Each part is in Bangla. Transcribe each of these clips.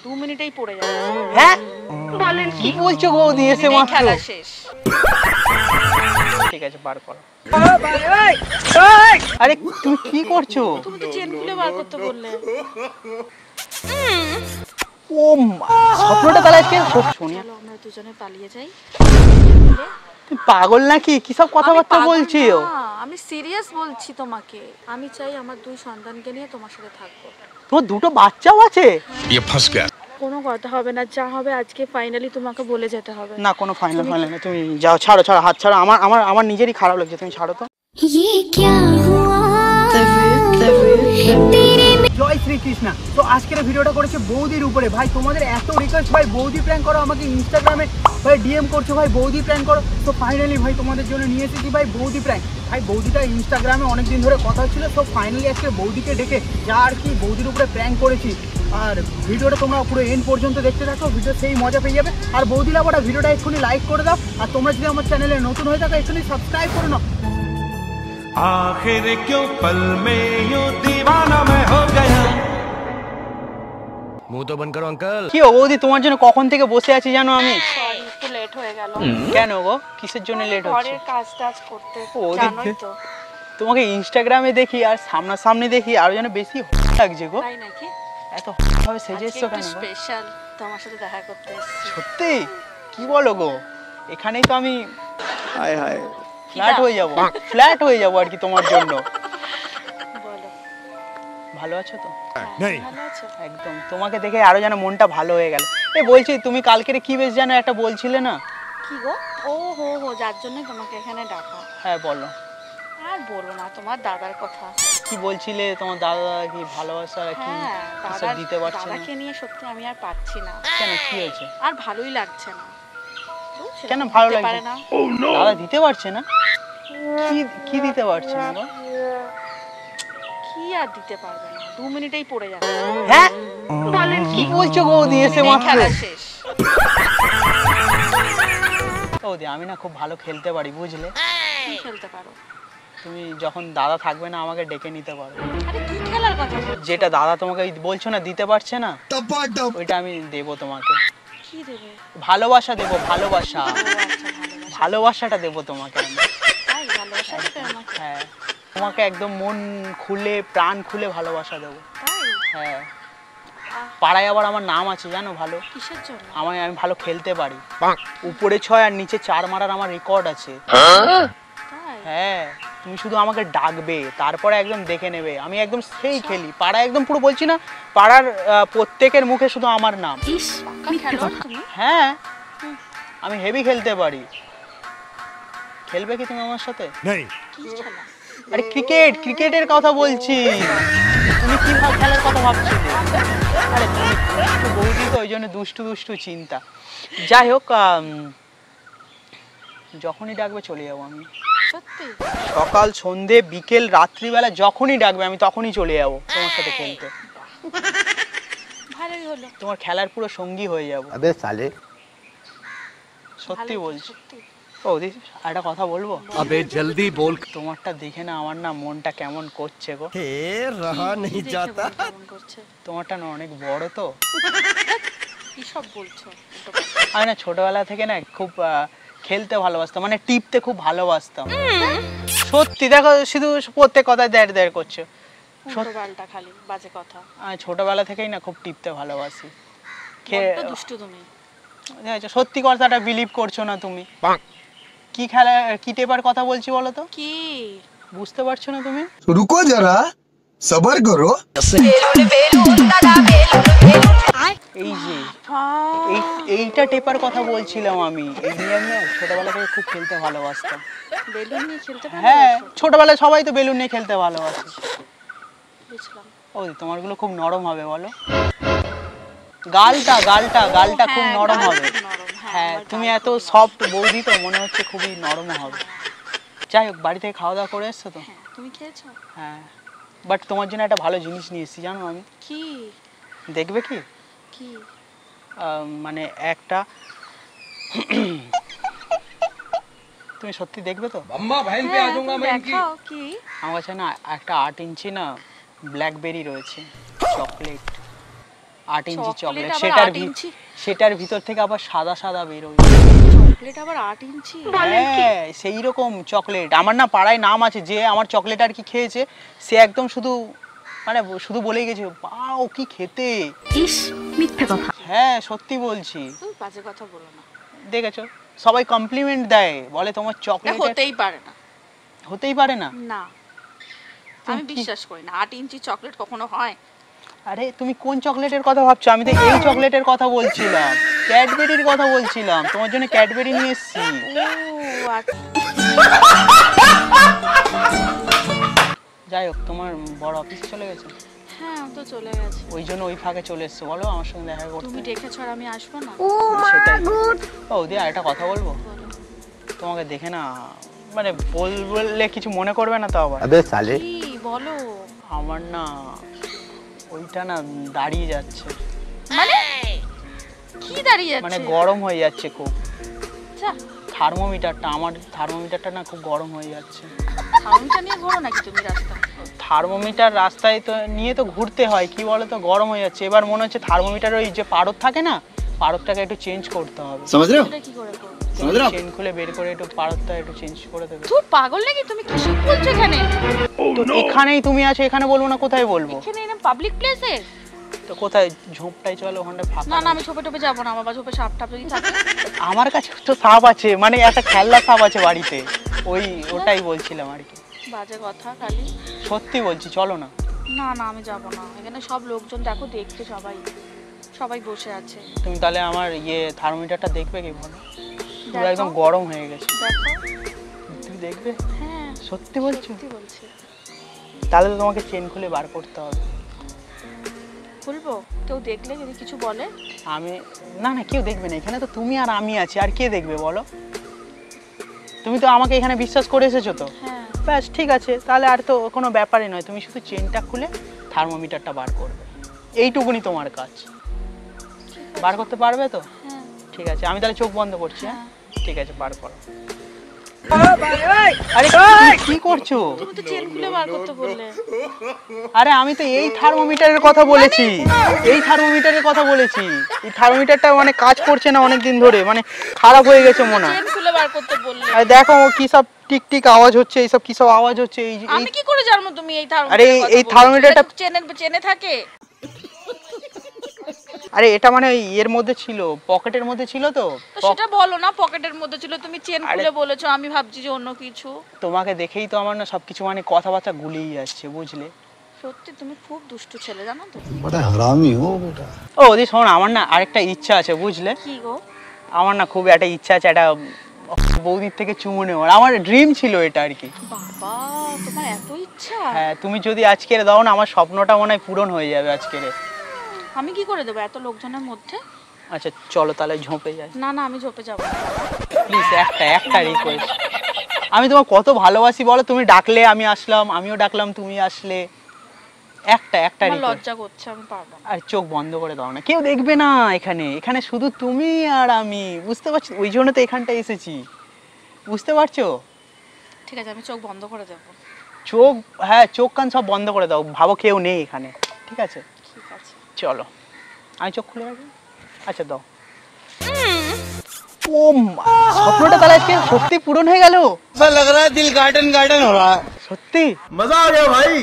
2 মিনিটেই পড়ে যাচ্ছে। হ্যাঁ বলেন কি বলছো বৌদি এসে মাত্র? খেলা শেষ। ঠিক আছে বার করো। আরে তুমি কি করছো? তুমি তো চেন খুলে বার করতে বললে। ও স্বপ্নটা তাহলে আজকে সোনিয়া চলো আমরা দুজনে পালিয়ে যাই। তুমি পাগল নাকি? কি সব কথাবার্তা বলছিও? আমি সিরিয়াস বলছি তোমাকে। আমি চাই আমার 2 সন্তানকে নিয়ে তোমার সাথে থাকবো। তোমার 2টো বাচ্চাও আছে? কোনো কথা হবে না, যা হবে আজকে ফাইনালি তোমাকে বলে যেতে হবে। না কোনো ফাইনাল না, তুমি যাও, ছাড়ো হাত ছাড়ো। আমার নিজেরই খারাপ লাগছে, তুমি ছাড়ো তো। জয় শ্রীকৃষ্ণ। তো আজকের ভিডিওটা করেছে বৌদির উপরে। ভাই তোমাদের এত রিকোয়েস্ট ভাই বৌদি প্র্যাঙ্ক করো, আমাকে ইনস্টাগ্রামে ভাই ডিএম করছো ভাই বৌদি প্র্যাঙ্ক করো। তো ফাইনালি ভাই তোমাদের জন্য নিয়ে এসেছি ভাই বৌদি প্র্যাঙ্ক। ভাই বৌদিটা ইনস্টাগ্রামে অনেকদিন ধরে কথা হচ্ছিল, তো ফাইনালি আজকে বৌদিকে ডেকে যা আর কি বৌদির উপরে প্র্যাঙ্ক করেছি। আর ভিডিওটা তোমরা পুরো এন্ড পর্যন্ত দেখতে থাকো, ভিডিও সেই মজা পেয়ে যাবে। আর বৌদি লাভাটা ভিডিওটা এক্ষুনি লাইক করে দাও। আর তোমরা যদি আমার চ্যানেলে নতুন হয়ে থাকো এক্ষুনি সাবস্ক্রাইব করে নাও। आखिर क्यों पल में यूं दीवाना मैं हो गया। मुंह तो बंद करो अंकल। কি বৌদি তোমার জন্য কখন থেকে বসে আছি জানো আমি? সরি একটু লেট হয়ে গেল। কেন গো, কিসের জন্য লেট হচ্ছে? ঘরের কাজ করতে জানোই তো। তোমাকে ইনস্টাগ্রামে দেখি আর সামনাসামনি দেখি আরো যেন বেশি লাগছে গো। তাই নাকি? এত ভাবে সেজেছো কেন? স্পেশাল তোমার সাথে দেখা করতে এসেছি। সত্যি? কি বলো গো? এখানেই তো আমি হায় হায় ফ্ল্যাট হয়ে যাবো আর কি তোমার জন্য। বলো ভালো আছো তো? ভালো আছো? একদম তোমাকে দেখে আরো যেন মনটা ভালো হয়ে গেল। এই বলছি তুমি কালকের কি বেশ যেন একটা বলছিলে না? কি গো? ও হো যার জন্য তোমাকে এখানে ডাকা। হ্যাঁ বলো। আর বলবো না, তোমার দাদার কথা। কি বলছিলে তোমার দাদা কি ভালোবাসা কি সব দিতে পারছে না? দাদাকে নিয়ে সত্যি আমি আর পাচ্ছি না। কেন কি হয়েছে? আর ভালোই লাগছে না। কেন ভালো লাগছে না? দাদা দিতে পারছে না? কি দিতে পারছে না গো? কি আর দিতে পারবে না, 2 মিনিটেই পড়ে যাচ্ছে। হ্যাঁ বলেন কি বলছো বৌদি এসে মাত্র? খেলা শেষ। বৌদি আমি না খুব ভালো খেলতে পারি বুঝলে। কি খেলতে পারো? তুমি যখন দাদা থাকবে না আমাকে ডেকে নিতে পারো। আরে কি খেলার কথা বলছো? যেটা দাদা তোমাকে বলছো না দিতে পারছে না, ওইটা আমি দেবো তোমাকে। কি দেবে? ভালোবাসা দেবো, ভালোবাসাটা দেবো তোমাকে আমি। তাই ভালোবাসা দেবে আমাকে? হ্যাঁ তোমাকে একদম মন খুলে প্রাণ খুলে ভালোবাসা দেবো। তাই? হ্যাঁ পাড়ায় আবার আমার নাম আছে জানো ভালো। কিসের জন্য? আমি ভালো খেলতে পারি, উপরে 6 আর নিচে 4 মারার আমার রেকর্ড আছে। তাই? হ্যাঁ তুমি শুধু আমাকে ডাকবে, তারপরে একদম দেখে নেবে আমি একদম সেই খেলি পাড়ায়, একদম পুরো বলছি না পাড়ার প্রত্যেকের মুখে শুধু আমার নাম। ইস খেলোয়াড় তুমি? হ্যাঁ আমি হেভি খেলতে পারি। খেলবে কি তুমি আমার সাথে? কি খেলা? আরে ক্রিকেটের কথা বলছি। তুমি কি খেলার কথা ভাবছিলে? আরে তুমি বৌদি তো ওই জন্য দুষ্টু চিন্তা। যাই হোক যখনই ডাকবে চলে যাবো আমি। সত্যি? সকাল সন্ধে বিকেল রাত্রিবেলা যখনই ডাকবে আমি তখনই চলে যাবো তোমার সাথে খেলতে। ভালোই হলো, তোমার খেলার পুরো সঙ্গী হয়ে যাবো। আবে সালে সত্যি বলছি। বৌদি একটা কথা বলবো? अबे जल्दी बोल। তোমারটা দেখে না আমার না মনটা কেমন করছে গো। हे रहा नहीं जाता। তোমারটা না অনেক বড় তো। কি সব বলছো? আমি না ছোটবেলা থেকে না খুব খেলতে ভালোবাসতাম, মানে টিপতে খুব ভালোবাসতাম। সত্যি দেখো শুধু প্রত্যেক কথায় দেড় করছো। ছোটবেলাটা খালি বাজে কথা। আমি ছোটবেলা থেকেই না খুব টিপতে ভালোবাসি। বড্ড দুষ্টু তুমি। সত্যি কথাটা বিলিভ করছো না তুমি। কি খেলা কি টেপার কথা বলছি বলো তো? কি বুঝতে পারছো না তুমি? रुको जरा सबर करो। এই যে এইটা টেপার কথা বলছিলাম আমি। এই নিয়ে আমি ছোটবেলা থেকে খুব খেলতে ভালোবাসতাম। বেলুন নিয়ে খেলতে ভালোবাসো? হ্যাঁ ছোটবেলায় সবাই তো বেলুন নিয়ে খেলতে ভালোবাসে। বুঝলাম। ওই তোমারগুলো খুব নরম হবে বলো। গালটা খুব নরম হবে। হ্যাঁ তুমি এত সফট বৌদি তো মনে হচ্ছে খুবই নরম হবে। যাই হোক বাড়ি থেকে খাওয়া দাওয়া করে এসছো তো? তুমি খেয়েছো? হ্যাঁ বাট তোমার জন্য একটা ভালো জিনিস নিয়ে এসেছি জানো আমি। কি দেখবে কি? কি মানে একটা তুমি সত্যি দেখবে তো? अम्मा बहन पे आ जाऊंगा मैं इनकी। দেখাও কি? আমার কাছে না একটা 8 ইঞ্চি না ব্ল্যাকবেরি রয়েছে চকলেট। 8 ইঞ্চি চকলেট, আবার সেটার 8 ইঞ্চি? সেটার ভিতর থেকে আবার সাদা সাদা বেরোয়। চকলেট আবার 8 ইঞ্চি? হ্যাঁ সেই রকম চকলেট। আমার না পাড়ায় নাম আছে, যে আমার চকলেট আর কি খেয়েছে সে একদম শুধু মানে শুধু বলেই গেছে বাও কি খেতে। ইস, মিথ্যে কথা। হ্যাঁ সত্যি বলছি। তুই বাজে কথা বলো না। দেখেছো সবাই কমপ্লিমেন্ট দেয়, বলে তোমার চকলেট হতেই পারে না। হতেই পারে না। না, আমি বিশ্বাস করি না 8 ইঞ্চি চকলেট কখনো হয়। আরে তুমি কোন চকলেটের কথা ভাবছো? আমি তো এই চকলেটের কথা বলছিলাম, ক্যাডবেরির কথা বলছিলাম, তোমার জন্য ক্যাডবেরি নিয়ে এসেছি। ও আচ্ছা। যাই হোক, তোমার বড় অফিস চলে গেছে? হ্যাঁ ও তো চলে গেছে। ওই জন্য ওই ফাঁকে চলে এসছে, বলো আমার সঙ্গে দেখা করতে। তুমি ডেকেছো আর আমি আসবো না? সেটাই। ও দি আরেকটা কথা বলবো, বলো। তোমাকে দেখে না মানে বললে কিছু মনে করবে না তো আবার? কি বলো? আমার না ওইটা না দাঁড়িয়ে যাচ্ছে, মানে কি দাঁড়িয়ে মানে যাচ্ছে? গরম হয়ে যাচ্ছে খুব। যা, থার্মোমিটারটা, আমার থার্মোমিটারটা না খুব গরম হয়ে যাচ্ছে। থার্মোমিটার নিয়ে ঘোরো নাকি তুমি রাস্তায়? থার্মোমিটার রাস্তায় তো নিয়ে তো ঘুরতে হয়, কি বলো তো গরম হয়ে যাচ্ছে। এবার মনে হচ্ছে থার্মোমিটার ওই যে পারদ থাকে না, পারদটাকে একটু চেঞ্জ করতে হবে। সেটা কি করে করবো? চেন খুলে বের করে একটু পারদটা একটু চেঞ্জ করে দেবে। তুই পাগল নাকি? তুমি কি সব বলছো এখানে? তো এখানেই তুমি আছো, এখানে বলবো না কোথায় বলবো? এখানে এরকম পাবলিক প্লেসে? তো কোথায়? ঝোপটাই চলো, ওখানটা ফাঁকা। না না, আমি ছোপে টোপে যাবো না বাবা, ছোপে সাপ টাপ যদি থাকে। আমার কাছে তো সাপ আছে, মানে একটা খেলনা সাপ আছে বাড়িতে, ওটাই বলছিলাম আর কি। বাজে কথা খালি। সত্যি বলছি, চলো না। না না, আমি যাবো না। এখানে সব লোকজন দেখো, দেখছে সবাই, সবাই বসে আছে। তুমি তাহলে আমার থার্মোমিটারটা দেখবে কি বলো? পুরো দেখো। একদম গরম হয়ে গেছে। দেখো। তুমি দেখবে? হ্যাঁ সত্যি বলছো? সত্যি বলছি। তাহলে তো তোমাকে চেন খুলে বার করতে হবে। বলবো? কেউ দেখলে যদি কিছু বলে? আমি না না, কেউ দেখবে না, এখানে তো তুমি আর আমি আছি, আর কে দেখবে বলো? তুমি তো আমাকে এখানে বিশ্বাস করে এসেছো তো। হ্যাঁ। ব্যাস ঠিক আছে, তাহলে আর তো কোনো ব্যাপারই নয়। তুমি শুধু চেনটা খুলে থার্মোমিটারটা বার করবে, এইটুকুনি তোমার কাজ। বার করতে পারবে তো? হ্যাঁ। ঠিক আছে, আমি তাহলে চোখ বন্ধ করছি। হ্যাঁ ঠিক আছে, বার করো। আরে কি করছো? তুমি তো চেন খুলে বার করতে বললে। আরে আমি তো এই থার্মোমিটারের কথা বলেছি, এই থার্মোমিটারের কথা বলেছি। এই থার্মোমিটারটা মানে কাজ করছে না অনেক দিন ধরে, মানে খারাপ হয়ে গেছে মনে হয়। চেন খুলে বার করতে বললে। আরে দেখো কি সব টিক টিক আওয়াজ হচ্ছে, এইসব কি সব আওয়াজ হচ্ছে। আমি কি করে জানবো তুমি এই আরে এই থার্মোমিটারটা চেনে থাকে? আরে এটা মানে এর মধ্যে ছিল, পকেটের মধ্যে ছিল তো। তো সেটা বলো না, পকেটের মধ্যে ছিল, তুমি চেন আরে- খুলে বলেছো, আমি ভাবছি যে অন্য কিছু। তোমাকে দেখেই তো আমার না সবকিছু মানে কথাবার্তা গুলিয়ে যাচ্ছে, বুঝলে? সত্যি তুমি খুব দুষ্টু ছেলে, জানো তো? बड़ा हरामी हो बेटा। ও দি শোন, আমার না আরেকটা ইচ্ছা আছে, বুঝলে? কি গো? আমার না খুব একটা ইচ্ছা আছে, একটা বৌদির থেকে চুমু নেওয়ার। আমার ড্রিম ছিল এটা আর কি। বাবা, তোমার এত ইচ্ছা? হ্যাঁ, তুমি যদি আজকের দাও না, আমার স্বপ্নটা মনে হয় পূরণ হয়ে যাবে আজকের। আমি কি করে দেবো এত লোকজনের মধ্যে? আচ্ছা চলো তাহলে ঝোপে যাই। না না, আমি ঝোপে যাবো না। প্লিজ একটা রিকোয়েস্ট। আমি তোমাকে কত ভালোবাসি বলো, তুমি ডাকলে আমি আসলাম, আমিও ডাকলাম তুমি আসলে। একটা আমার রিকোয়েস্ট। লজ্জা করছে, আমি পারবো না। আর চোখ বন্ধ করে দাও না, কেউ দেখবে না এখানে, এখানে শুধু তুমি আর আমি, বুঝতে পারছো? ওই জন্য তো এখানটা এসেছি, বুঝতে পারছো? ঠিক আছে, আমি চোখ বন্ধ করে দেবো। চোখ, হ্যাঁ চোখ কান সব বন্ধ করে দাও, ভাবো কেউ নেই এখানে, ঠিক আছে? ঠিক আছে। চলো, আমি চোখ খুলে রাখি। আচ্ছা দাও। ও স্বপ্নটা তাহলে আজকে সত্যি পূরণ হয়ে গেল। ऐसा लग रहा है दिल गार्डन गार्डन हो रहा है। সত্যি मजा आ गया भाई,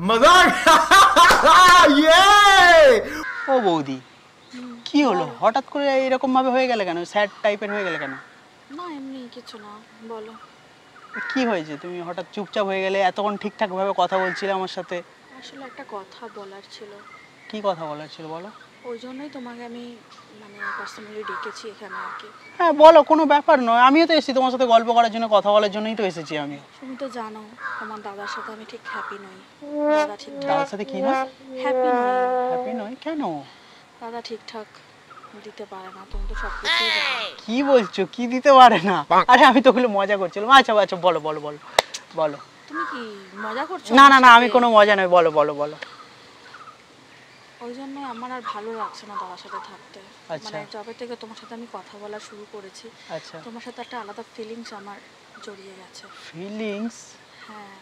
मजा आ गया। ও বৌদি, কি হলো হঠাৎ করে এরকম ভাবে হয়ে গেলে কেন? স্যাড টাইপের হয়ে গেলে কেন? না এমনি কিছু না, বলো। কি হয়েছে? তুমি হঠাৎ চুপচাপ হয়ে গেলে, এতক্ষণ ঠিকঠাক ভাবে কথা বলছিলে আমার সাথে। আসলে একটা কথা বলার ছিল। কি কথা বলার ছিল বলো? ওই জন্যই তোমাকে আমি মানে পার্সোনালি ডেকেছি এখানে আর কি। হ্যাঁ বলো, কোনো ব্যাপার নয়, আমিও তো এসেছি তোমার সাথে গল্প করার জন্য, কথা বলার জন্যই তো এসেছি আমি। তুমি তো জানো আমার দাদার সাথে আমি ঠিক হ্যাপি নই। দাদা ঠিকঠাক দাদার সাথে কি নয়? হ্যাপি নই। হ্যাপি নয় কেন? দাদা ঠিকঠাক দিতে পারে না, তুমি তো সব কিছুই জানো। কি বলছো? কি দিতে পারে না? আরে আমি তো ওগুলো মজা করছিলাম। আচ্ছা আচ্ছা বলো বলো বলো বলো। তুমি কি মজা করছো? না না আমার না, আমি সাথে? কোনো মজা নয়, বলো বলো বলো। ওই জন্যই আমার আর ভালো লাগছে না দাদার সাথে থাকতে। আচ্ছা। মানে যবে থেকে তোমার সাথে আমি কথা বলা শুরু করেছি, আচ্ছা, তোমার সাথে একটা আলাদা ফিলিংস আমার জড়িয়ে গেছে। ফিলিংস? হ্যাঁ,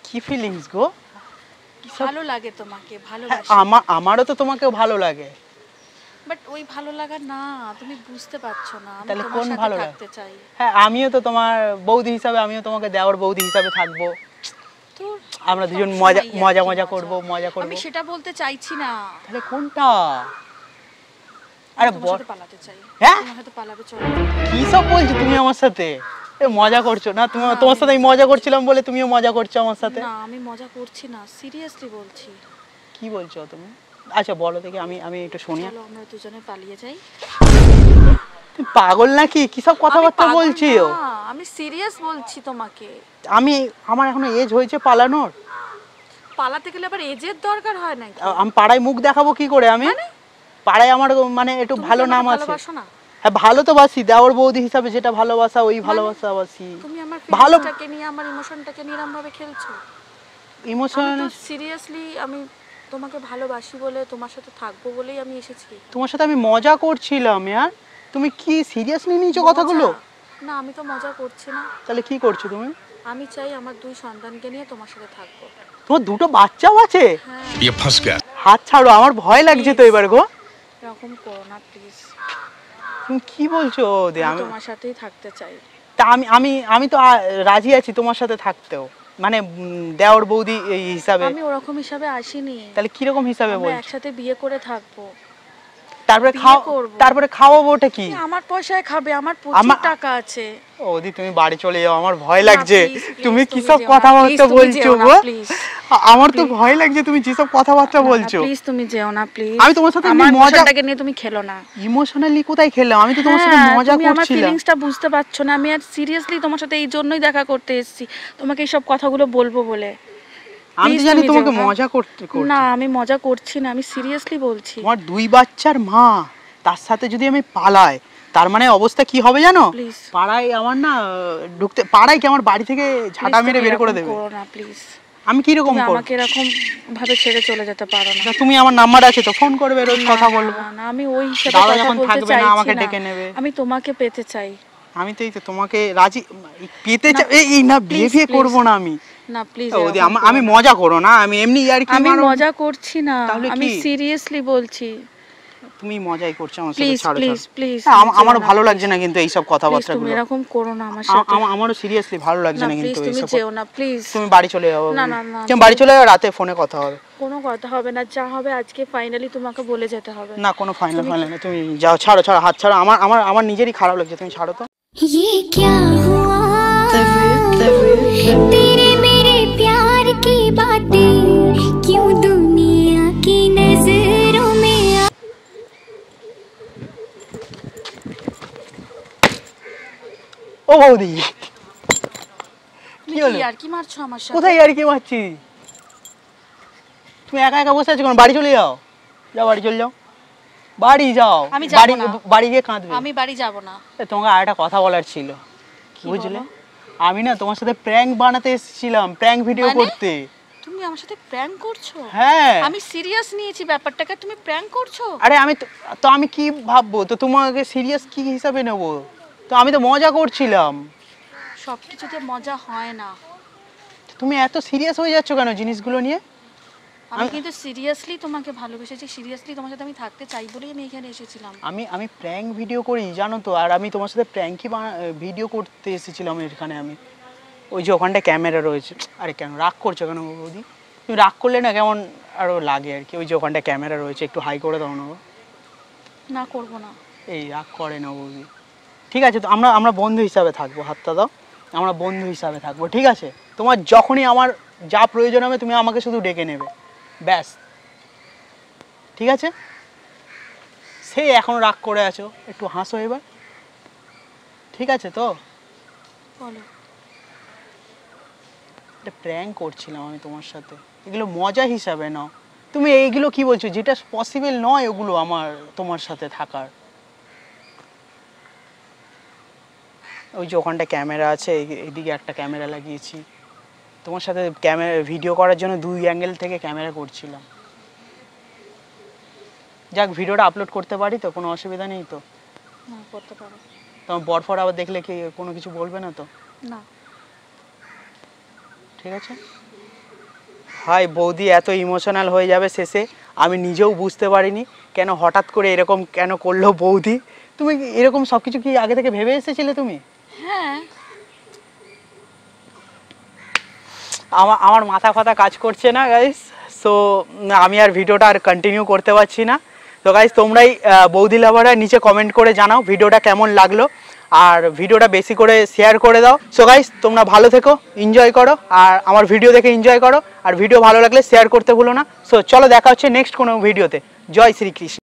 কি ফিলিংস গো? ভালো লাগে তোমাকে, হ্যাঁ, ভালোবাসি। আমারও তো তোমাকেও ভালো লাগে। বাট ওই ভালো লাগা না, তুমি বুঝতে পারছো না। আমি তাহলে তোমার কোন সাথে ভালো লাগা? থাকতে চাই। হ্যাঁ, আমিও তো তোমার বৌদি হিসাবে, আমিও তোমাকে দেওর বৌদি হিসাবে থাকবো। তো আমরা দুজন সবসময় মজা একই মজা মজা। মজা করব, মজা করব। আমি সেটা বলতে চাইছি না। তাহলে কোনটা? আরে তোমার সাথে পালাতে চাই। হ্যাঁ? তোমার সাথে পালাবে চলো। কি সব বলছো তুমি আমার সাথে? এ মজা করছো না? তুমি তোমার সাথে আমি মজা করছিলাম বলে তুমিও মজা করছো আমার সাথে? না, আমি মজা করছি না, সিরিয়াসলি বলছি। কি বলছো তুমি? আচ্ছা বলো দেখি, আমি আমি একটু শুনি। চলো আমরা দুজনে পালিয়ে যাই। তুমি পাগল নাকি? কি সব কথাবার্তা আমি পাগল বলছো? না, আমি সিরিয়াস বলছি তোমাকে। আমার এখনো এজ হয়েছে পালানোর? পালাতে গেলে আবার এজের দরকার হয় নাকি? আমি পাড়ায় মুখ দেখাবো কি করে? আমি পাড়ায় আমার মানে একটু তুমি কি ভালো আমাকে নাম আছে। ভালোবাসো না? হ্যাঁ, ভালো তো বাসি, দেওর বৌদি হিসাবে যেটা ভালোবাসা ওই ভালোবাসা বাসি। তুমি আমার ভালো ফিলিংসটাকে নিয়ে, আমার ইমোশনটাকে নিয়ে এরকম ভাবে খেলছো। ইমোশন। আমি তো সিরিয়াসলি আমি তোমাকে ভালোবাসি বলে, তোমার সাথে থাকবো বলেই আমি এসেছি। তোমার সাথে আমি মজা করছিলাম ইয়ার, তুমি কি সিরিয়াসলি নিয়েছো কথাগুলো? মজা? না, আমি তো মজা করছি না। তাহলে কি করছো তুমি? আমি চাই আমার দুই সন্তানকে নিয়ে তোমার সাথে থাকবো। তোমার দুটো বাচ্চাও আছে? হ্যাঁ। ये फंस गया। হাত ছাড়ো, আমার ভয় লাগছে তো এবার গো। এরকম করো না প্লিজ। তুমি কি বলছো? আমি তোমার সাথেই থাকতে চাই। তা আমি আমি আমি তো রাজি আছি তোমার সাথে থাকতেও, মানে দেওর বৌদি এই হিসাবে। আমি ওরকম হিসাবে আসিনি। তাহলে কি রকম হিসাবে আমরা বলছো? একসাথে বিয়ে করে থাকবো। তারপরে বিয়ে করবো। তারপরে খাওয়াবো ওটা কি? আমার পয়সায় খাবে, আমার প্রচুর টাকা আছে। ওদি তুমি বাড়ি চলে যাও, আমার ভয় লাগছে। please, please, তুমি কি তুমি সব যেও না, কথাবার্তা please, তুমি বলছো যেও না, গো? please। আমার তো ভয় লাগছে, তুমি যে সব কথাবার্তা বলছো। প্লিজ তুমি যেও না প্লিজ। আমি তোমার সাথে আমার মজা মজাটাকে নিয়ে তুমি খেলো না। ইমোশনালি কোথায় খেললাম? আমি তো তোমার সাথে হ্যাঁ, মজা তুমি আমার করছিলাম। ফিলিংসটা বুঝতে পারছো না। আমি আর সিরিয়াসলি তোমার সাথে এই জন্যই দেখা করতে এসেছি, তোমাকে এই সব কথাগুলো বলবো বলে। আমি তো Please, জানি তুমি তোমাকে যেও না। মজা করতে না, আমি মজা করছি না, আমি সিরিয়াসলি বলছি। তোমার দুই বাচ্চার মা, তার সাথে যদি আমি পালাই, তার মানে অবস্থা কি হবে জানো? প্লিজ পাড়ায় আমার না ঢুকতে, পাড়ায় কি আমার বাড়ি থেকে ঝাঁটা মেরে বের করে দেবে? করো না প্লিজ। আমি কি রকম তুমি করব? আমাকে এরকম ভাবে ছেড়ে চলে যেতে পারো না। তুমি আমার নাম্বার আছে তো, ফোন করবে, রোজ কথা বলবো। না, না, আমি ওই হিসেবে দাদা কথা যখন বলতে থাকবে না চাইছি আমাকে না। ডেকে নেবে। আমি তোমাকে পেতে চাই। আমি তো এই তো তোমাকে রাজি পেতে চাই। এই না, বিয়ে please, করব না আমি। না প্লিজ। ওদি আমি মজা করো না, আমি এমনি আর কি আমি মজা করছি না, তাহলে আমি কি? সিরিয়াসলি বলছি। তুমি মজাই করছো আমার সাথে, প্লিজ ছাড়ো প্লিজ ছাড়ো। প্লিজ। আমারও ভালো লাগছে না কিন্তু এই সব তুমি কথাবার্তাগুলো। এরকম করো না আমার সাথে। আমারও সিরিয়াসলি ভালো লাগছে না না প্লিজ, কিন্তু এই তুমি সব। যেও না প্লিজ। তুমি বাড়ি চলে যাও। না, না, না, তুমি বাড়ি চলে যাও, রাতে ফোনে কথা হবে। কোনো কথা হবে না, যা হবে আজকে ফাইনালি তোমাকে বলে যেতে হবে। না, কোনো ফাইনাল না, তুমি যাও, ছাড়ো ছাড়ো, হাত ছাড়ো। আমার নিজেরই খারাপ লাগছে, তুমি ছাড়ো তো। ये क्या हुआ तेरे मेरे प्यार की बातें क्यों दुनिया की नजरों में ও বৌদি, তুমি কি হলো? কি আর কি মারছো আমার সাথে? কোথায় আর কি মারছি? তুমি একা একা বসে আছো কেন? বাড়ি চলে যাও, যাও বাড়ি চলে যাও, বাড়ি যাও। আমি যাবো না। বাড়ি গিয়ে কাঁদবে। আমি বাড়ি যাব না। তোমাকে আর একটা কথা বলার ছিল, বুঝলে? বলো? আমি না তোমার সাথে প্র্যাঙ্ক বানাতে এসেছিলাম, প্র্যাঙ্ক ভিডিও মানে? করতে। তুমি আমার সাথে প্র্যাঙ্ক করছো? হ্যাঁ। আমি সিরিয়াস নিয়েছি ব্যাপারটাকে, তুমি প্র্যাঙ্ক করছো? আরে আমি তো আমি কি ভাববো তো, তোমাকে সিরিয়াস কি হিসাবে নেব? তো আমি তো মজা করছিলাম। সবকিছুতে মজা হয় না। তুমি এত সিরিয়াস হয়ে যাচ্ছ কেন জিনিসগুলো নিয়ে? আমি কিন্তু সিরিয়াসলি তোমাকে ভালোবেসেছি, সিরিয়াসলি তোমার সাথে আমি থাকতে চাই বলেই আমি এখানে এসেছিলাম। আমি প্র্যাঙ্ক ভিডিও করি জানো তো, আর আমি তোমার সাথে প্র্যাঙ্কই ভিডিও করতে এসেছিলাম এখানে। আমি ওই যে ওখানটা ক্যামেরা রয়েছে। আরে কেন রাগ করছো কেন বৌদি? তুমি রাগ করলে না কেমন আরও লাগে আর কি। ওই যে ওখানটা ক্যামেরা রয়েছে, একটু হাই করে দাও না গো। না, করব না। এই রাগ করে না বৌদি। ঠিক আছে, তো আমরা বন্ধু হিসাবে থাকবো, হাতটা দাও। আমরা বন্ধু হিসাবে থাকবো, ঠিক আছে? তোমার যখনই আমার যা প্রয়োজন হবে তুমি আমাকে শুধু ডেকে নেবে, ব্যাস। ঠিক আছে? সে এখনো রাগ করে আছো, একটু হাসো এবার। ঠিক আছে তো? বলো। একটা প্র্যাঙ্ক করছিলাম আমি তোমার সাথে, এগুলো মজা হিসাবে নাও। তুমি এইগুলো কি বলছো? যেটা পসিবল নয় ওগুলো আমার তোমার সাথে থাকার। ওই যে ওখানটা ক্যামেরা আছে, এইদিকে একটা ক্যামেরা লাগিয়েছি। তোমার সাথে ক্যামেরা ভিডিও করার জন্য 2 অ্যাঙ্গেল থেকে ক্যামেরা করছিলাম। যাক, ভিডিওটা আপলোড করতে পারি তো, কোনো অসুবিধা নেই তো? না, করতে পারো। তোমার বরফর আবার দেখলে কি কোনো কিছু বলবে না তো? না। ঠিক আছে, ভাই বৌদি এত ইমোশনাল হয়ে যাবে শেষে আমি নিজেও বুঝতে পারিনি কেন হঠাৎ করে এরকম কেন করলো বৌদি। তুমি এরকম সব কিছু কি আগে থেকে ভেবে এসেছিলে তুমি? হ্যাঁ আমার মাথা ফাতা কাজ করছে না গাইস। সো আমি আর ভিডিওটা আর কন্টিনিউ করতে পারছি না। তো গাইস তোমরাই বৌদি লাভাররা নিচে কমেন্ট করে জানাও ভিডিওটা কেমন লাগলো, আর ভিডিওটা বেশি করে শেয়ার করে দাও। সো গাইস তোমরা ভালো থেকো, এনজয় করো, আর আমার ভিডিও দেখে এনজয় করো, আর ভিডিও ভালো লাগলে শেয়ার করতে ভুলো না। সো চলো দেখা হচ্ছে নেক্সট কোনো ভিডিওতে। জয় শ্রীকৃষ্ণ।